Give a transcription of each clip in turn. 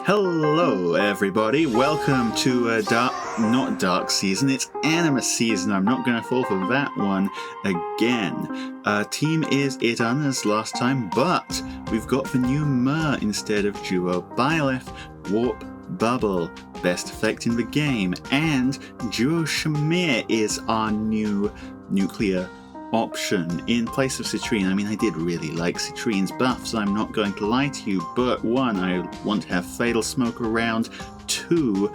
Hello everybody, welcome to not dark season, it's anima season. I'm not going to fall for that one again. Team is it on as last time, but we've got the new Mer instead of duo Byleth, Warp Bubble, best effect in the game, and duo Shamir is our new nuclear option in place of Citrine. I mean, I did really like Citrine's buffs, I'm not going to lie to you, but one, I want to have Fatal Smoke around. Two,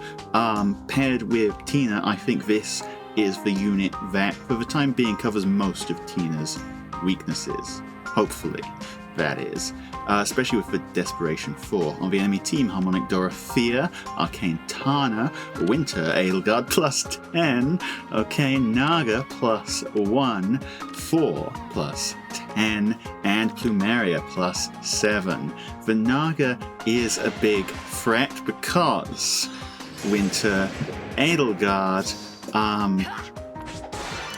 paired with Tina, I think this is the unit that, for the time being, covers most of Tina's weaknesses. Hopefully, that is. Especially with the Desperation 4. On the enemy team, Harmonic Dorothea, Arcane Tana, Winter Edelgard plus 10, Arcane Naga plus 1, 4 plus 10, and Plumeria plus 7. The Naga is a big threat because Winter Edelgard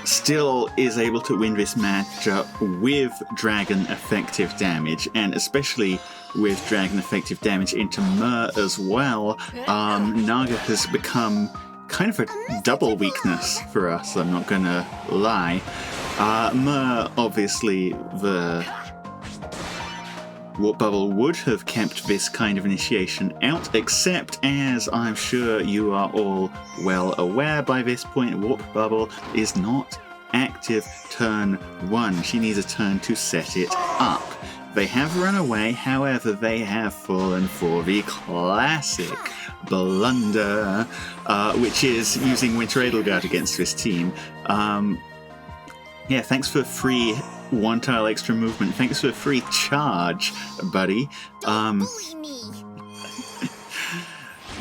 still is able to win this matchup with dragon effective damage, and especially with dragon effective damage into Mer as well. Naga has become kind of a double weakness for us, I'm not gonna lie. Mer, obviously, the Warp Bubble would have kept this kind of initiation out, except, as I'm sure you are all well aware by this point, Warp Bubble is not active turn 1. She needs a turn to set it up. They have run away, however, they have fallen for the classic blunder, which is using Winter Edelgard against this team. Yeah, thanks for free 1 tile extra movement. Thanks for free charge, buddy.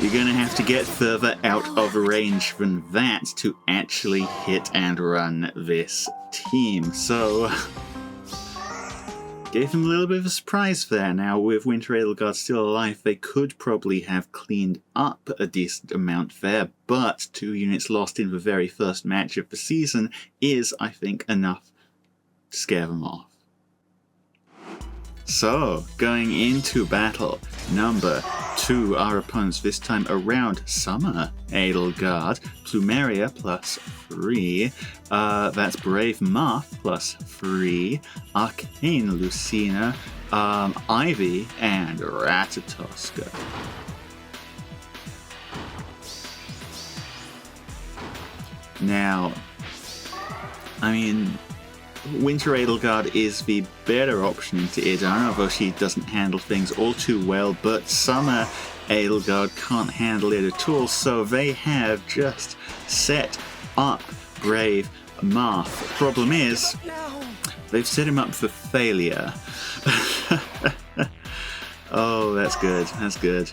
You're going to have to get further out of range than that to actually hit and run this team. So, gave them a little bit of a surprise there. Now, with Winter Edelgard still alive, they could probably have cleaned up a decent amount there, but 2 units lost in the very first match of the season is, I think, enough to scare them off. So, going into battle number 2, our opponents this time around Summer Edelgard, Plumeria plus 3, that's Brave Marth plus 3, Arcane Lucina, Ivy, and Ratatoska. Now, I mean, Winter Edelgard is the better option into Idan, although she doesn't handle things all too well, but Summer Edelgard can't handle it at all, so they have just set up Brave Marth. Problem is, they've set him up for failure. Oh, that's good, that's good.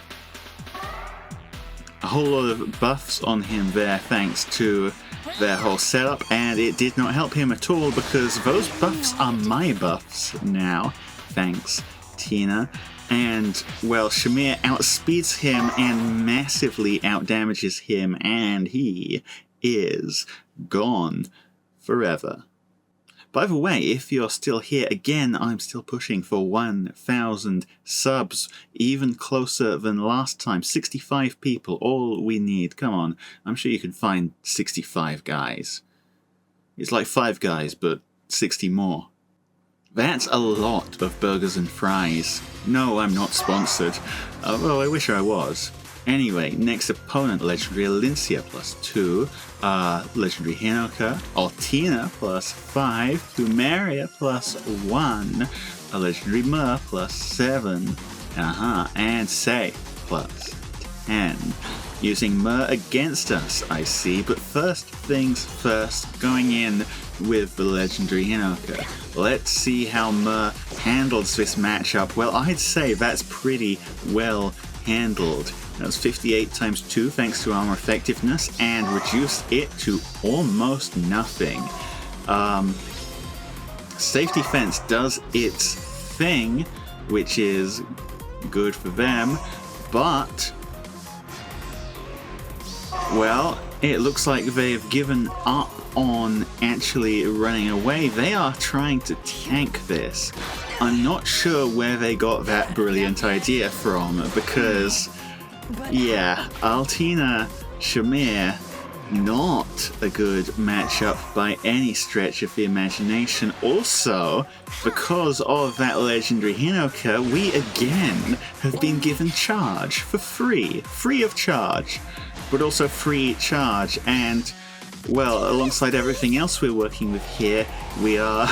A whole lot of buffs on him there thanks to their whole setup, and it did not help him at all because those buffs are my buffs now, thanks Tina. And, well, Shamir outspeeds him and massively outdamages him, and he is gone forever. By the way, if you're still here, again, I'm still pushing for 1,000 subs, even closer than last time. 65 people, all we need. Come on, I'm sure you can find 65 guys. It's like 5 guys, but 60 more. That's a lot of burgers and fries. No, I'm not sponsored, although I wish I was. Anyway, next opponent, Legendary Alincia plus 2, Legendary Hinoka, Altina plus 5, Plumeria plus 1, a Legendary Mer plus 7, and Say plus 10. Using Mer against us, I see, but first things first, going in with the Legendary Hinoka. Let's see how Mer handles this matchup. Well, I'd say that's pretty well handled. That's 58 times 2 thanks to armor effectiveness, and reduced it to almost nothing. Safe defense does its thing, which is good for them, but, well, it looks like they've given up on actually running away. They are trying to tank this. I'm not sure where they got that brilliant idea from, because Yeah, Altina, Shamir, not a good matchup by any stretch of the imagination. Also, because of that legendary Hinoka, we again have been given charge for free of charge, but also free charge. And, well, alongside everything else we're working with here, we are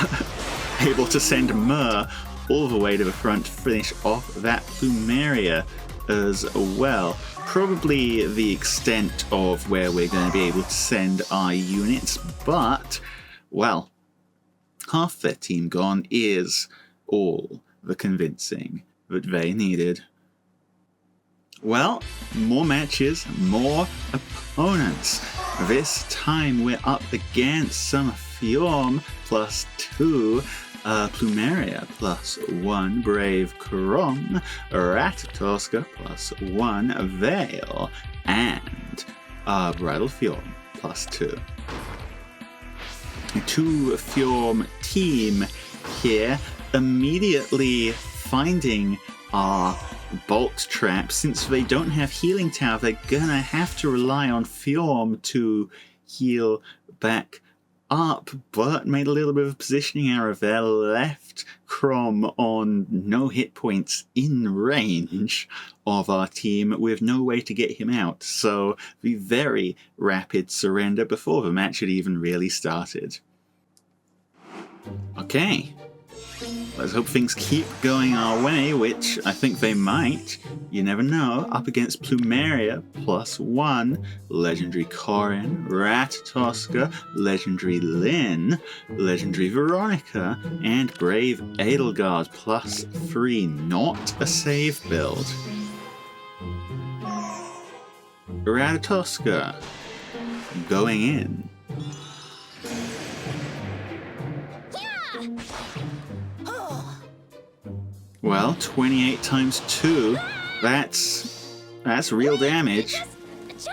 able to send Myr all the way to the front to finish off that Plumeria as well. Probably the extent of where we're going to be able to send our units, but, well, half their team gone is all the convincing that they needed. Well, more matches, more opponents. This time we're up against some Fjorm +2, Plumeria +1, Brave Chrom, Ratatoska +1, Veil, and Bridal Fjorm +2. Two Fjorm team here immediately finding our bolt trap. Since they don't have healing tower, they're gonna have to rely on Fjorm to heal back up, but made a little bit of a positioning error there, left Chrom on no hit points in range of our team with no way to get him out, so the very rapid surrender before the match had even really started. Okay, let's hope things keep going our way, which I think they might. You never know. Up against Plumeria +1, Legendary Corin, Ratatoska, Legendary Lyn, Legendary Veronica, and Brave Edelgard +3. Not a save build. Ratatoska going in. Well, 28 times 2, that's real damage.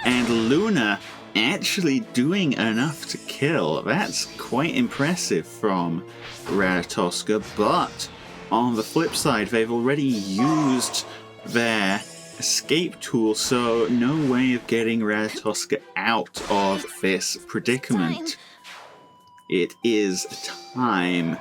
And Luna actually doing enough to kill. That's quite impressive from Ratatoska, but on the flip side, they've already used their escape tool, so no way of getting Ratatoska out of this predicament. It is time.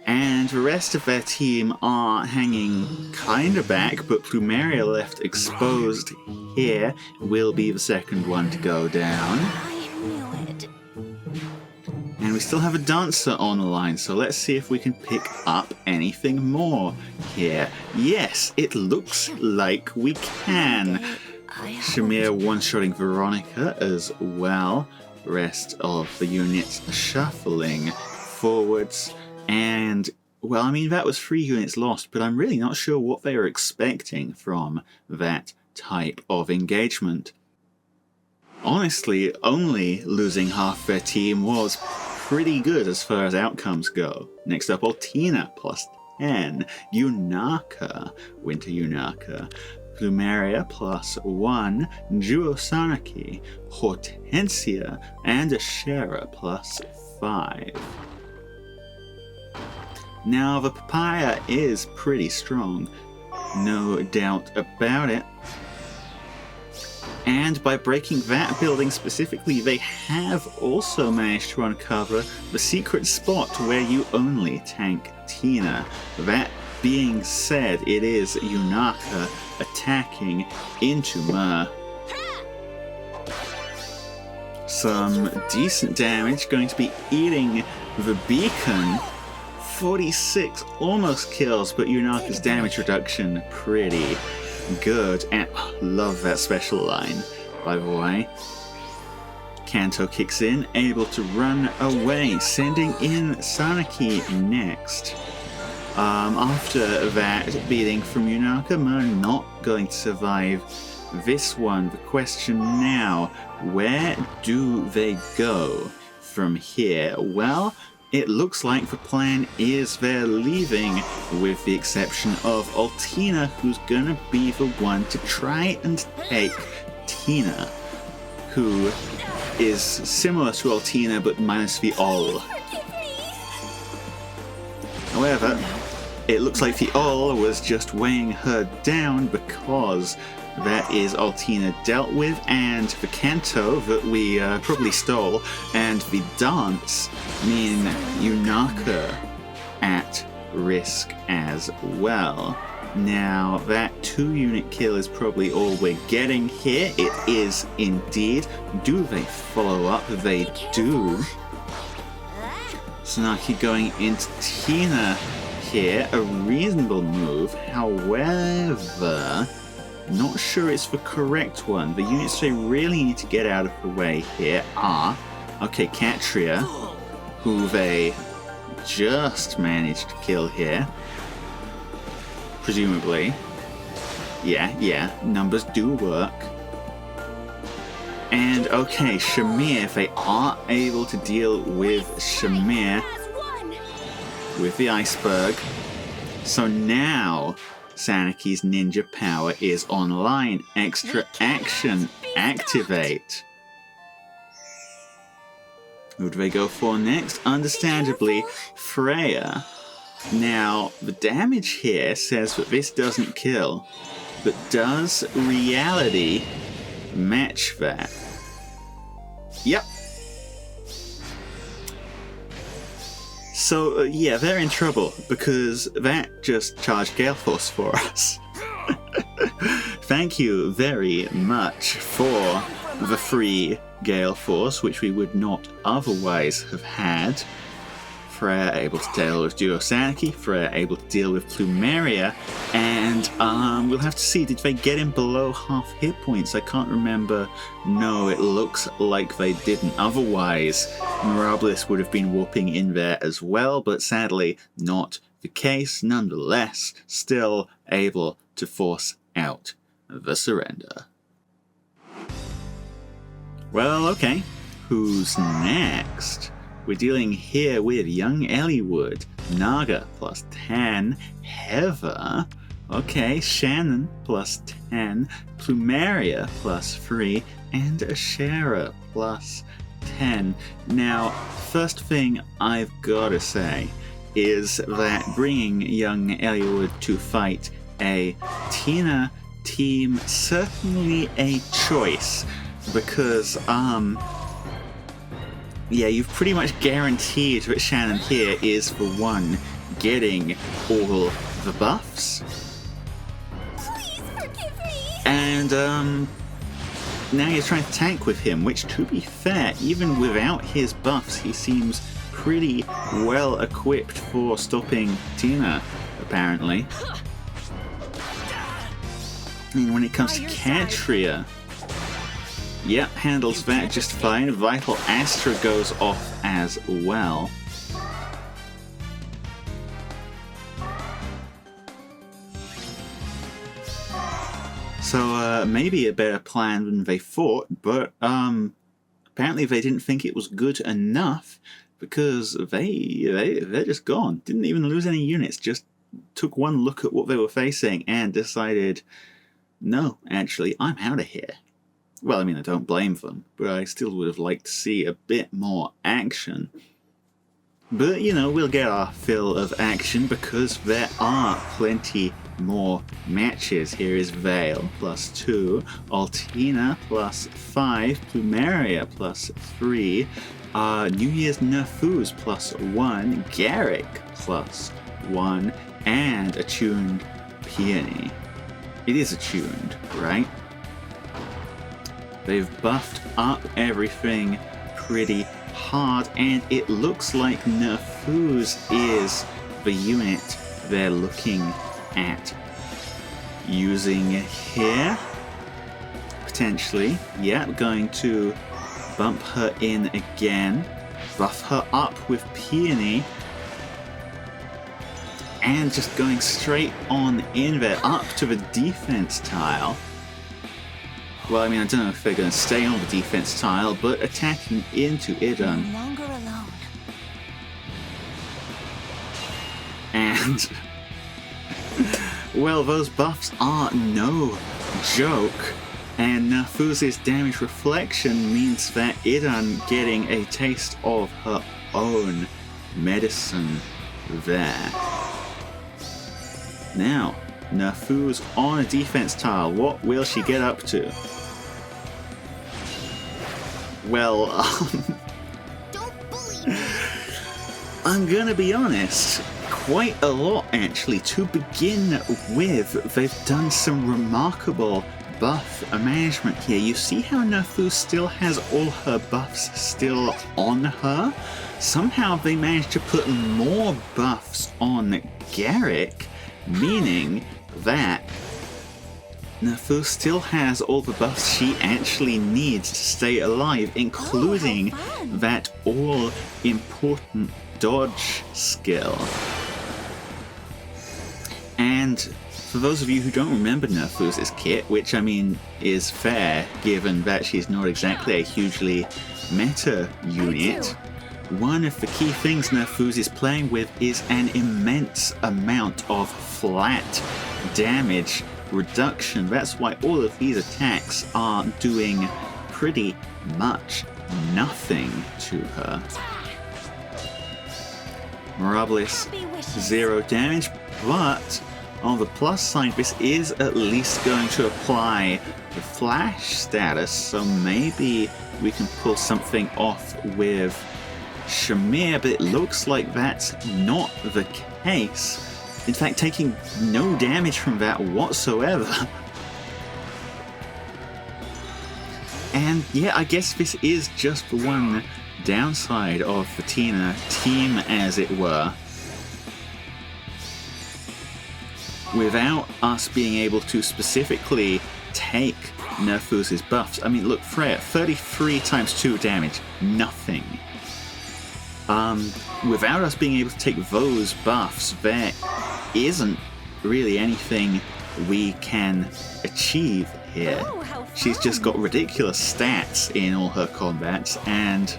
And the rest of their team are hanging kinda back, but Plumeria left exposed here will be the second one to go down. And we still have a dancer on the line, so let's see if we can pick up anything more here. Yes, it looks like we can. Shamir one-shotting Veronica as well. Rest of the units shuffling forwards. And, well, I mean, that was 3 units lost, but I'm really not sure what they were expecting from that type of engagement. Honestly, only losing half their team was pretty good as far as outcomes go. Next up, Altina +10, Yunaka, Winter Yunaka, Plumeria +1, Duo Sanaki, Hortensia, and Ashera +5. Now, the Papaya is pretty strong, no doubt about it. And by breaking that building specifically, they have also managed to uncover the secret spot where you only tank Tina. That being said, it is Yunaka attacking into Myr. Some decent damage, going to be eating the beacon. 46 almost kills, but Yunaka's damage reduction pretty good. And love that special line, by the way. Kanto kicks in, able to run away, sending in Sanaki next. After that beating from Yunaka, Myr not going to survive this one. The question now, where do they go from here? Well, it looks like the plan is they're leaving, with the exception of Altina, who's gonna be the one to try and take Tina, who is similar to Altina but minus the ol. However, it looks like the ul was just weighing her down because that is Altina dealt with, and the canto that we probably stole, and the dance mean Hinoka at risk as well. Now, that 2-unit kill is probably all we're getting here. It is indeed. Do they follow up? They do. Sanaki going into Tina here. A reasonable move. However, not sure it's the correct one. The units they really need to get out of the way here are, okay, Katria, who they just managed to kill here. Presumably. Yeah, numbers do work. And okay, Shamir, if they are able to deal with Shamir with the iceberg. So now Sanaki's ninja power is online. Extra action, activate. Who do they go for next? Understandably, Freya. Now, the damage here says that this doesn't kill, but does reality match that? Yep. So, yeah, they're in trouble, because that just charged Gale Force for us. Thank you very much for the free Gale Force, which we would not otherwise have had. Freya able to deal with Duo Sanaki, Freya able to deal with Plumeria, and we'll have to see, did they get him below half hit points? I can't remember. No, it looks like they didn't. Otherwise, Mirabilis would have been whooping in there as well, but sadly not the case. Nonetheless, still able to force out the surrender. Well, okay, who's next? We're dealing here with Young Elliewood, Naga plus 10, Heather, okay, Shannan plus 10, Plumeria plus 3, and Ashera plus 10. Now, first thing I've got to say is that bringing Young Elliewood to fight a Tina team, certainly a choice, because, yeah, you've pretty much guaranteed that Shannan here is the one getting all the buffs. Please forgive me. And now you're trying to tank with him, which, to be fair, even without his buffs, he seems pretty well equipped for stopping Tina, apparently. And when it comes to Katria, yep, handles that just fine. Vital Astra goes off as well. So maybe a better plan than they thought, but apparently they didn't think it was good enough, because they're just gone. Didn't even lose any units, just took one look at what they were facing and decided, no, actually, I'm out of here. Well, I mean, I don't blame them, but I still would have liked to see a bit more action. But, you know, we'll get our fill of action because there are plenty more matches. Here is Vale plus 2, Altina plus 5, Plumeria plus 3, New Year's Nerthuz plus 1, Garrick plus 1, and Attuned Peony. It is attuned, right? They've buffed up everything pretty hard, and it looks like Nerthuz is the unit they're looking at using here. Potentially, yeah, going to bump her in again, buff her up with Peony, and just going straight on in there, up to the defense tile. Well, I mean, I don't know if they're going to stay on the defense tile, but attacking into Idun. No longer alone. And, well, those buffs are no joke. And Nerthuz's damage reflection means that Idun getting a taste of her own medicine there. Now, Nerthuz on a defense tile. What will she get up to? Well, Don't bully me. I'm gonna be honest. Quite a lot, actually. To begin with, they've done some remarkable buff management here. You see how Nerthuz still has all her buffs still on her? Somehow they managed to put more buffs on Garrick, meaning that Nerthuz still has all the buffs she actually needs to stay alive, including that all-important dodge skill. And for those of you who don't remember Nerthuz's kit, which I mean is fair given that she's not exactly a hugely meta unit, one of the key things Nerthuz is playing with is an immense amount of flat damage reduction. That's why all of these attacks are doing pretty much nothing to her. Mirabilis, 0 damage, but on the plus side, this is at least going to apply the flash status, so maybe we can pull something off with Shamir, but it looks like that's not the case. In fact, taking no damage from that whatsoever. And yeah, I guess this is just the one downside of the Tina team, as it were. Without us being able to specifically take Nerthuz's buffs. I mean, look, Freya, 33 times 2 damage, nothing. Without us being able to take those buffs, there isn't really anything we can achieve here. Oh, She's just got ridiculous stats in all her combats, and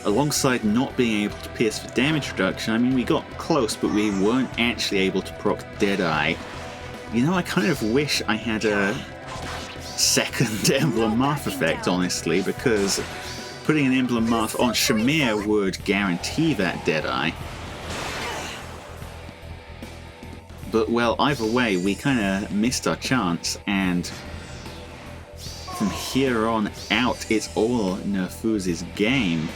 alongside not being able to pierce for damage reduction, I mean, we got close, but we weren't actually able to proc Deadeye. You know, I kind of wish I had a second Emblem Marth effect, honestly, because putting an Emblem Marth on Shamir would guarantee that Deadeye. But, well, either way, we kind of missed our chance, and from here on out, it's all Nerthuz's game.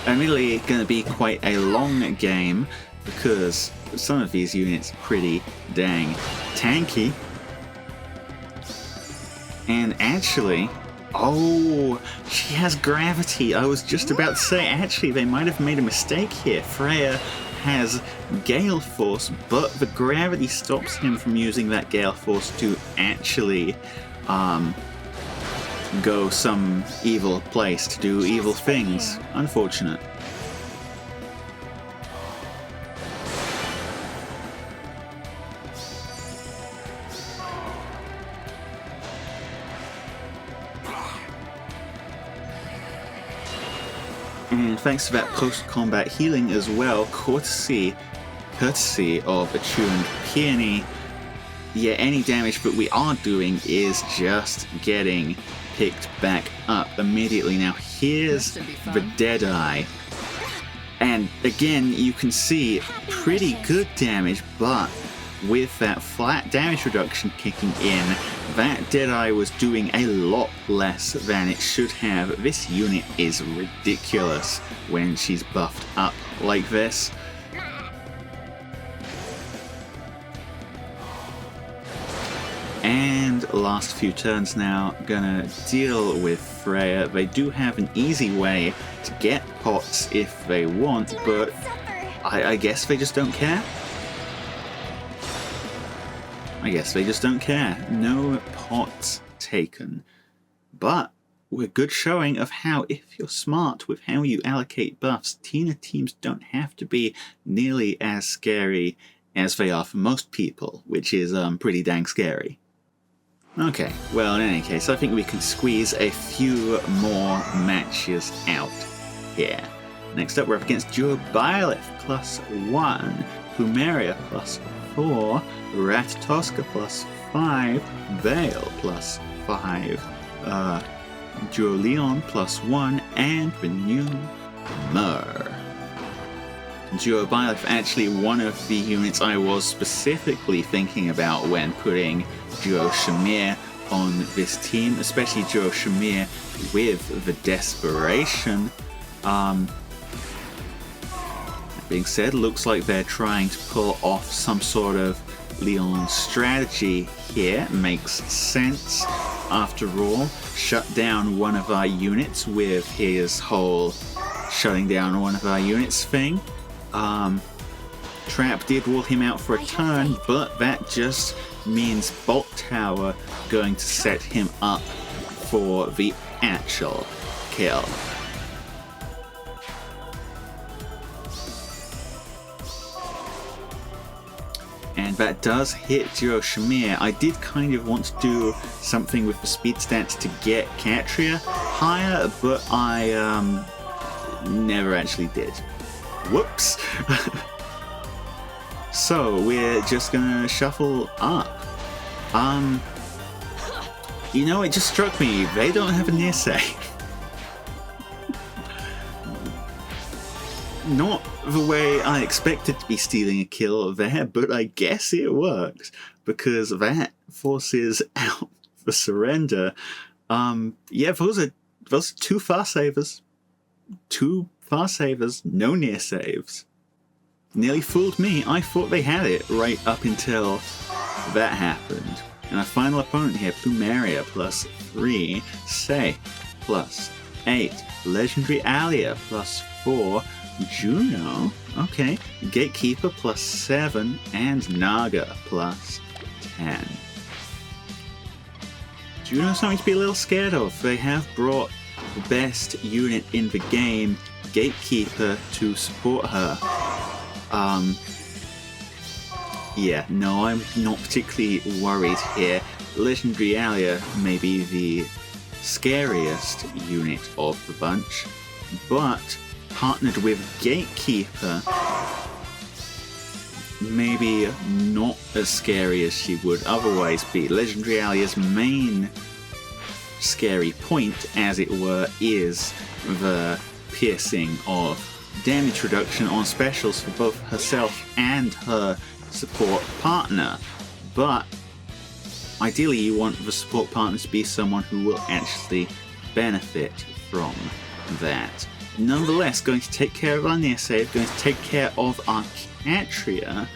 Admittedly, going to be quite a long game, because some of these units are pretty dang tanky. And actually, oh, she has gravity. I was just about to say, actually, they might have made a mistake here. Freya has Gale Force, but the gravity stops him from using that Gale Force to actually go some evil place to do evil things. Unfortunate. And thanks to that post-combat healing as well, courtesy of Attuned Peony, yeah, any damage that we are doing is just getting picked back up immediately. Now here's the Deadeye. And again, you can see pretty good damage, but with that flat damage reduction kicking in, that Deadeye was doing a lot less than it should have. This unit is ridiculous when she's buffed up like this. And last few turns now, gonna deal with Freya. They do have an easy way to get pots if they want, but I guess they just don't care. I guess they just don't care. No pots taken. But we're good showing of how, if you're smart with how you allocate buffs, Tina teams don't have to be nearly as scary as they are for most people, which is pretty dang scary. Okay, well, in any case, I think we can squeeze a few more matches out here. Next up, we're up against Duo Byleth +1, Plumeria +4, Ratatoska +5, Veil +5. Duo Lyon +1, and Renew Mer. Duo Byleth, actually one of the units I was specifically thinking about when putting Duo Shamir on this team, especially Duo Shamir with the Desperation. That being said, looks like they're trying to pull off some sort of Lyon strategy here. Makes sense. After all, shut down one of our units with his whole shutting down one of our units thing. Trap did rule him out for a turn, but that just means Bolt Tower going to set him up for the actual kill. And that does hit Duo Shamir. I did kind of want to do something with the speed stats to get Katria higher, but I never actually did. Whoops! So we're just gonna shuffle up. You know, it just struck me, they don't have a near save. Not the way I expected to be stealing a kill there, but I guess it works, because that forces out the surrender. Yeah, those are 2 fast savers. 2 fast savers, no near saves. Nearly fooled me. I thought they had it right up until that happened. And our final opponent here, Plumeria +3, Say +8, Legendary Alear +4, Juno, okay, Gatekeeper +7, and Naga +10. Juno's something to be a little scared of. They have brought the best unit in the game, Gatekeeper, to support her. Yeah, no, I'm not particularly worried here. Legendary Alear may be the scariest unit of the bunch, but partnered with Gatekeeper, maybe not as scary as she would otherwise be. Legendary Alear's main scary point, as it were, is the piercing of damage reduction on specials for both herself and her support partner. But ideally you want the support partner to be someone who will actually benefit from that. Nonetheless, going to take care of our near save, going to take care of our Katria.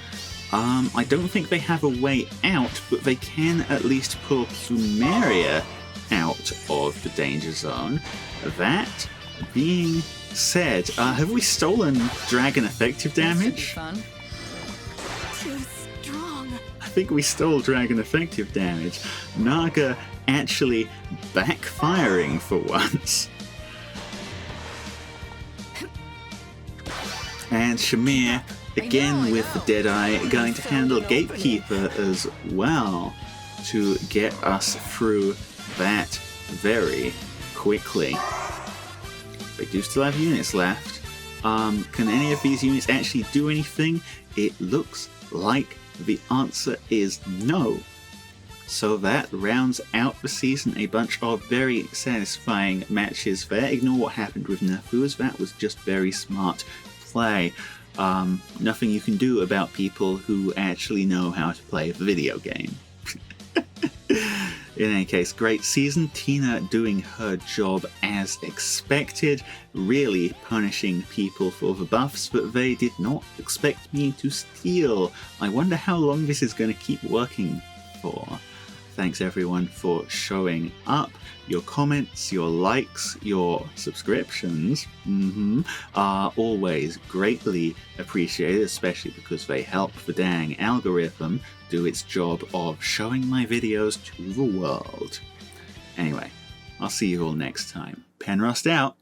I don't think they have a way out, but they can at least pull Plumeria out of the danger zone. That being said, have we stolen dragon effective damage? Too strong. I think we stole dragon effective damage. Naga actually backfiring for once. And Shamir, again with the Deadeye, going to handle Gatekeeper as well to get us through that very quickly. They do still have units left. Can any of these units actually do anything? It looks like the answer is no. So that rounds out the season. A bunch of very satisfying matches there. Ignore what happened with Nerthuz. That was just very smart play. Nothing you can do about people who actually know how to play the video game. In any case, great season. Tina doing her job as expected, really punishing people for the buffs that they did not expect me to steal. I wonder how long this is going to keep working for. Thanks everyone for showing up. Your comments, your likes, your subscriptions are always greatly appreciated, especially because they help the dang algorithm do its job of showing my videos to the world. Anyway, I'll see you all next time. Penrust out.